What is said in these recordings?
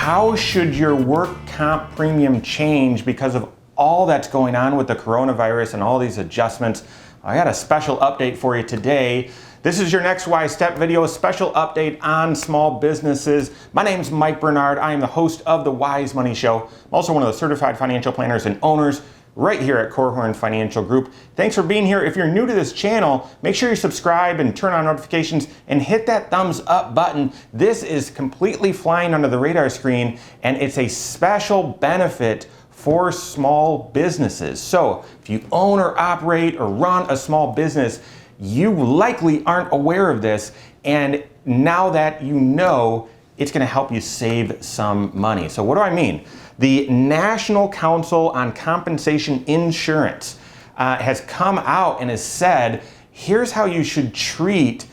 how should your work comp premium change because of all that's going on with the coronavirus and all these adjustments? I got a special update for you today. This is your next Wise Step video, a special update on small businesses. My name's Mike Bernard. I am the host of the Wise Money Show. I'm also one of the certified financial planners and owners right here at Korhorn Financial Group. Thanks for being here. If you're new to this channel, make sure you subscribe and turn on notifications and hit that thumbs up button. This is completely flying under the radar screen, and it's a special benefit for small businesses. So if you own or operate or run a small business, you likely aren't aware of this, and now that you know, it's going to help you save some money. So what do I mean? The National Council on Compensation Insurance has come out and has said, here's how you should treat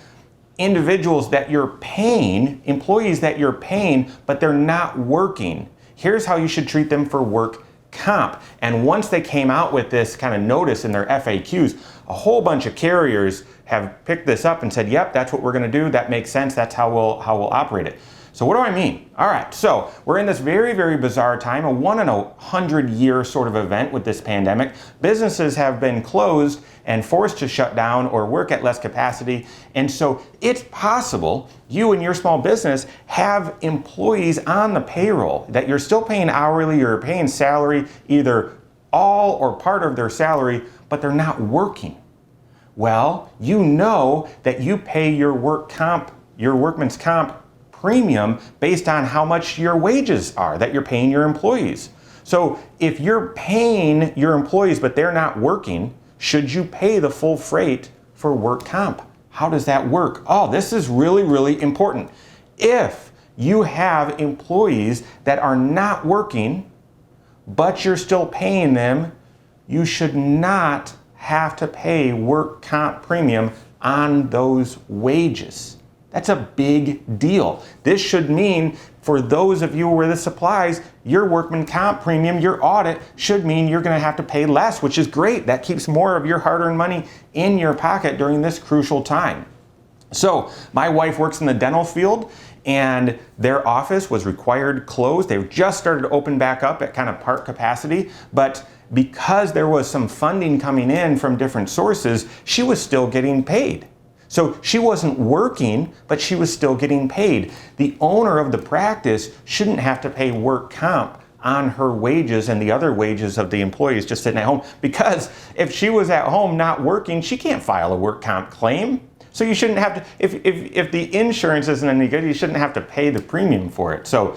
individuals that you're paying, employees that you're paying, but they're not working. Here's how you should treat them for work comp. And once they came out with this kind of notice in their FAQs, a whole bunch of carriers have picked this up and said, yep, that's what we're going to do. That makes sense. That's how we'll operate it. So what do I mean? All right, so we're in this very, very bizarre time, a 1 in 100 year sort of event with this pandemic. Businesses have been closed and forced to shut down or work at less capacity. And so it's possible you and your small business have employees on the payroll that you're still paying hourly or paying salary, either all or part of their salary, but they're not working. Well, you know that you pay your workman's comp premium based on how much your wages are that you're paying your employees. So if you're paying your employees but they're not working, should you pay the full freight for work comp? How does that work? Oh, this is really, really important. If you have employees that are not working, but you're still paying them, you should not have to pay work comp premium on those wages. That's a big deal. This should mean for those of you where this applies, your workman comp premium, your audit should mean you're going to have to pay less, which is great. That keeps more of your hard-earned money in your pocket during this crucial time. So my wife works in the dental field, and their office was required closed. They've just started to open back up at kind of part capacity, but because there was some funding coming in from different sources, she was still getting paid. So she wasn't working, but she was still getting paid. The owner of the practice shouldn't have to pay work comp on her wages and the other wages of the employees just sitting at home, because if she was at home not working, she can't file a work comp claim. So you shouldn't have to, if the insurance isn't any good, you shouldn't have to pay the premium for it. So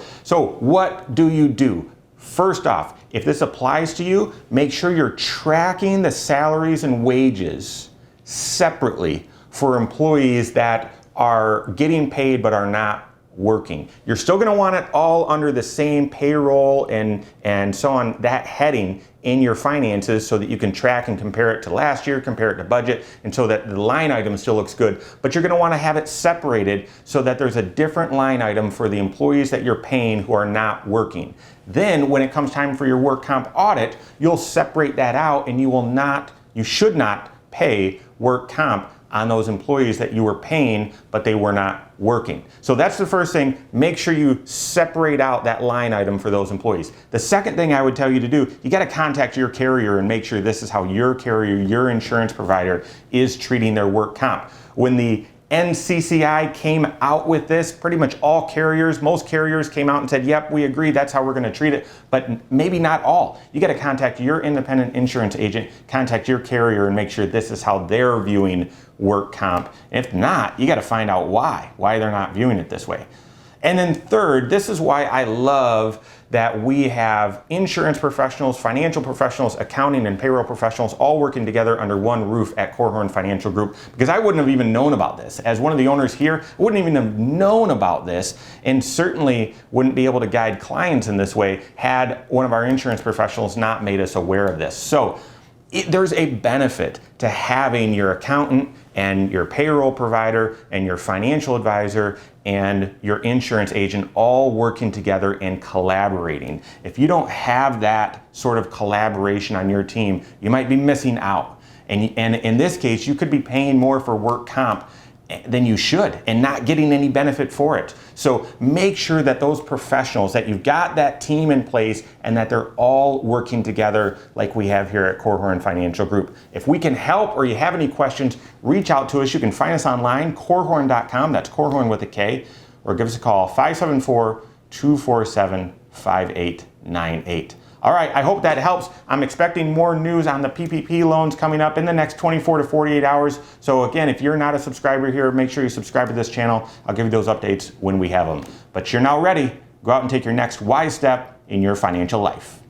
what do you do? First off, if this applies to you, make sure you're tracking the salaries and wages separately for employees that are getting paid but are not working. You're still going to want it all under the same payroll and so on, that heading in your finances, so that you can track and compare it to last year, compare it to budget, and so that the line item still looks good. But you're going to want to have it separated so that there's a different line item for the employees that you're paying who are not working. Then when it comes time for your work comp audit, you'll separate that out, and you should not pay work comp on those employees that you were paying but they were not working. So that's the first thing. Make sure you separate out that line item for those employees. The second thing I would tell you to do, you got to contact your carrier and make sure this is how your carrier, your insurance provider, is treating their work comp. When the NCCI came out with this, pretty much most carriers came out and said, yep, we agree, that's how we're going to treat it, but maybe not all. You got to contact your independent insurance agent, contact your carrier, and make sure this is how they're viewing work comp. If not, you got to find out why they're not viewing it this way. And then third, this is why I love that we have insurance professionals, financial professionals, accounting and payroll professionals all working together under one roof at Korhorn Financial Group, because I wouldn't have even known about this. As one of the owners here, I wouldn't even have known about this, and certainly wouldn't be able to guide clients in this way had one of our insurance professionals not made us aware of this. So there's a benefit to having your accountant and your payroll provider and your financial advisor and your insurance agent all working together and collaborating. If you don't have that sort of collaboration on your team, you might be missing out. And in this case, you could be paying more for work comp than you should and not getting any benefit for it. So make sure that those professionals, that you've got that team in place and that they're all working together like we have here at Korhorn Financial Group. If we can help or you have any questions, reach out to us. You can find us online, korhorn.com, that's Korhorn with a K, or give us a call, 574-247-5898. All right, I hope that helps. I'm expecting more news on the PPP loans coming up in the next 24 to 48 hours. So again, if you're not a subscriber here, make sure you subscribe to this channel. I'll give you those updates when we have them. But you're now ready. Go out and take your next wise step in your financial life.